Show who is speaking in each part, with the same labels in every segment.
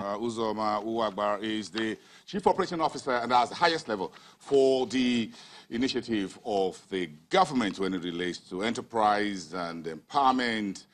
Speaker 1: Uzoma Nwagba is the Chief Operating Officer and has the highest level for the initiative of the government when it relates to enterprise and empowerment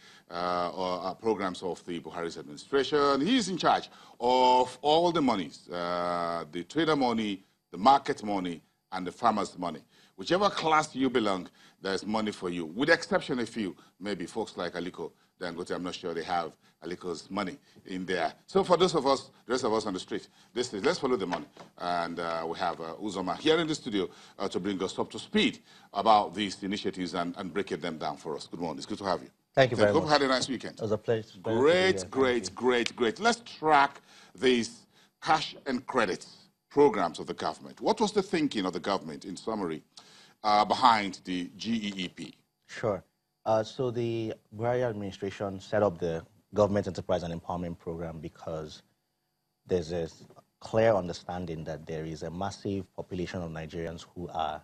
Speaker 1: programs of the Buhari's administration. He is in charge of all the monies, the TraderMoni, the MarketMoni, and the farmers' money. Whichever class you belong, there's money for you, with the exception of a few, maybe folks like Aliko Dangote. I'm not sure they have Aliko's money in there. So for those of us, the rest of us on the street, let's follow the money. And we have Uzoma here in the studio to bring us up to speed about these initiatives and breaking them down for us. Good morning. It's good to have you.
Speaker 2: Thank you very much.
Speaker 1: Hope you had a nice weekend.
Speaker 2: It was a pleasure.
Speaker 1: Great. Let's track these cash and credit programs of the government. What was the thinking of the government, in summary, behind the GEEP?
Speaker 2: Sure. So the Buhari administration set up the Government Enterprise and Empowerment Program because there's a clear understanding that there is a massive population of Nigerians who are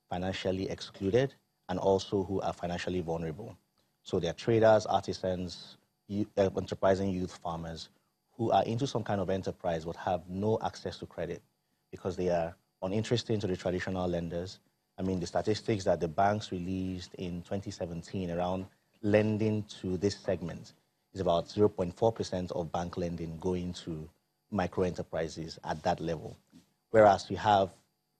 Speaker 2: financially excluded and also who are financially vulnerable. So they're traders, artisans, enterprising youth farmers who are into some kind of enterprise but have no access to credit because they are uninterested to the traditional lenders. I mean, the statistics that the banks released in 2017 around lending to this segment is about 0.4% of bank lending going to micro enterprises at that level. Whereas we have,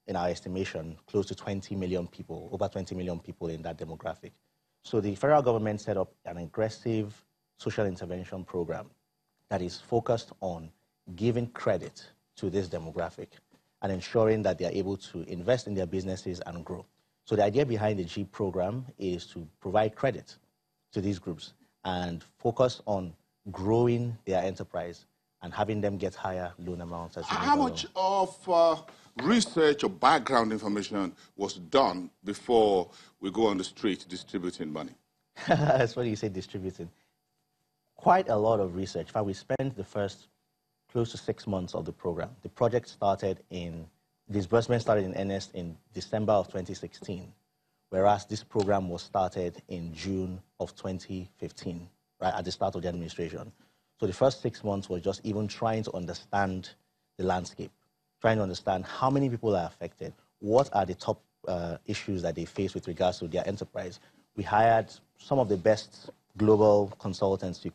Speaker 2: in our estimation, close to 20 million people, over 20 million people in that demographic. So the federal government set up an aggressive social intervention program that is focused on giving credit to this demographic and ensuring that they are able to invest in their businesses and grow. So the idea behind the G program is to provide credit to these groups and focus on growing their enterprise and having them get higher loan amounts.
Speaker 1: How much of research or background information was done before we go on the street distributing money?
Speaker 2: That's what you say, distributing. Quite a lot of research. In fact, we spent the first close to 6 months of the program. The project disbursement started in earnest in December of 2016, whereas this program was started in June of 2015, right at the start of the administration. So the first 6 months was just even trying to understand the landscape, trying to understand how many people are affected, what are the top issues that they face with regards to their enterprise. We hired some of the best global consultants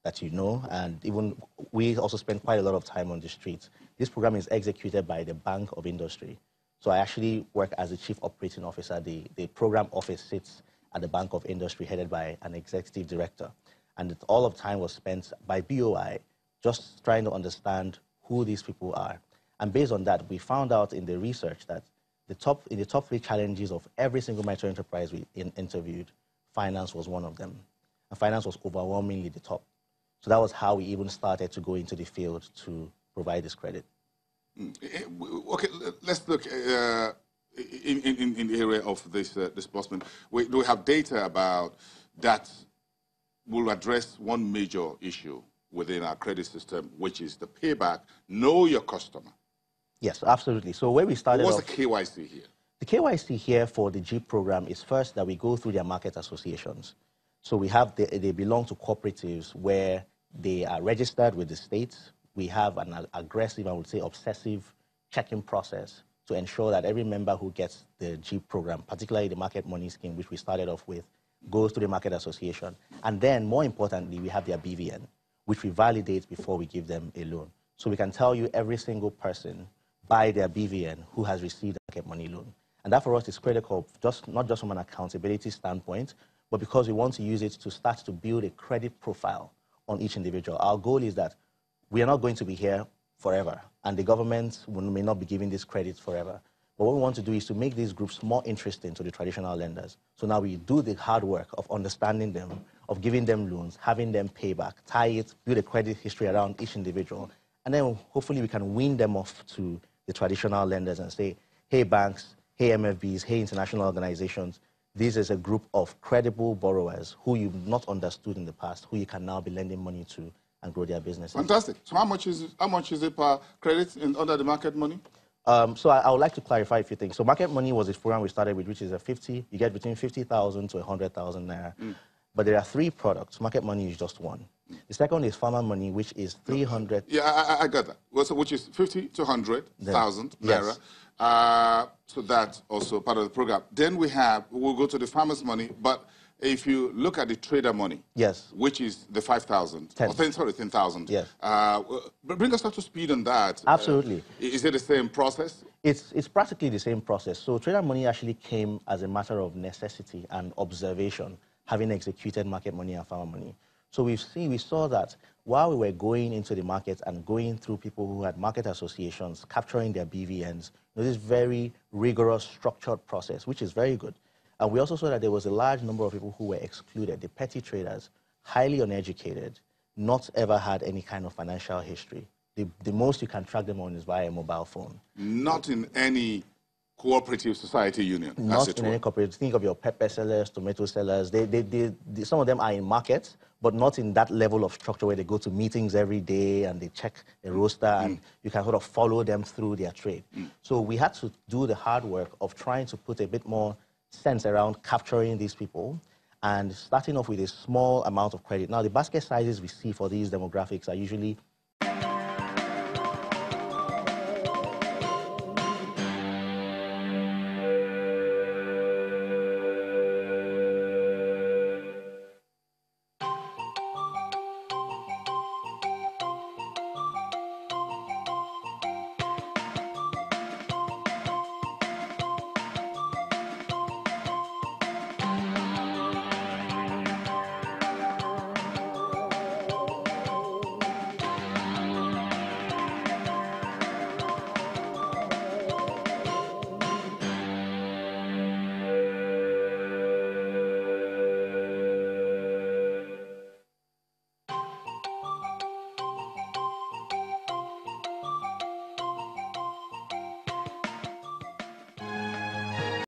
Speaker 2: that you know, and even we also spend quite a lot of time on the streets. This program is executed by the Bank of Industry. So I actually work as the Chief Operating Officer. The program office sits at the Bank of Industry, headed by an executive director. And all of time was spent by BOI just trying to understand who these people are. And based on that, we found out in the research that in the top 3 challenges of every single micro enterprise we interviewed, finance was one of them. And finance was overwhelmingly the top. So that was how we even started to go into the field to provide this credit.
Speaker 1: Okay, let's look in the area of this disbursement. Do we have data about that will address one major issue within our credit system, which is the payback? Know your customer.
Speaker 2: Yes, absolutely. So where we started
Speaker 1: What's the KYC here?
Speaker 2: The KYC here for the G program is first that we go through their market associations. So we have, they belong to cooperatives where they are registered with the state. We have an aggressive, I would say, obsessive checking process to ensure that every member who gets the G program, particularly the MarketMoni scheme, which we started off with, goes to the market association. And then, more importantly, we have their BVN, which we validate before we give them a loan. So we can tell you every single person by their BVN who has received a MarketMoni loan. And that for us is critical, not just from an accountability standpoint, but because we want to use it to start to build a credit profile on each individual. Our goal is that we are not going to be here forever, and the government may not be giving this credit forever. But what we want to do is to make these groups more interesting to the traditional lenders. So now we do the hard work of understanding them, of giving them loans, having them pay back, tie it, build a credit history around each individual, and then hopefully we can wean them off to the traditional lenders and say, hey banks, hey MFBs, hey international organizations, this is a group of credible borrowers who you've not understood in the past, who you can now be lending money to and grow their businesses.
Speaker 1: Fantastic. So how much is it per credit under the MarketMoni?
Speaker 2: So I would like to clarify a few things. So MarketMoni was a program we started with, which is you get between 50,000 to 100,000 naira. But there are 3 products. MarketMoni is just one. The second is farmer money, which is 300.
Speaker 1: Yeah, I got that. Well, so which is 50 to 100,000 naira.
Speaker 2: Yes.
Speaker 1: So that's also part of the program. Then we'll go to the farmer's money, but if you look at the trader money,
Speaker 2: yes,
Speaker 1: which is the 5,000, 10,000.
Speaker 2: Yes.
Speaker 1: Bring us up to speed on that.
Speaker 2: Absolutely.
Speaker 1: Is it the same process?
Speaker 2: It's practically the same process. So trader money actually came as a matter of necessity and observation, having executed market money and farmer money. So we saw that while we were going into the market and going through people who had market associations, capturing their BVNs, this very rigorous, structured process, which is very good. And we also saw that there was a large number of people who were excluded, the petty traders, highly uneducated, not ever had any kind of financial history. The most you can track them on is via a mobile phone.
Speaker 1: Not in any cooperative society union,
Speaker 2: Not in any cooperative. Think of your pepper sellers, tomato sellers. Some of them are in markets, but not in that level of structure where they go to meetings every day and they check the roster and you can sort of follow them through their trade. So we had to do the hard work of trying to put a bit more sense around capturing these people and starting off with a small amount of credit. Now, the basket sizes we see for these demographics are usually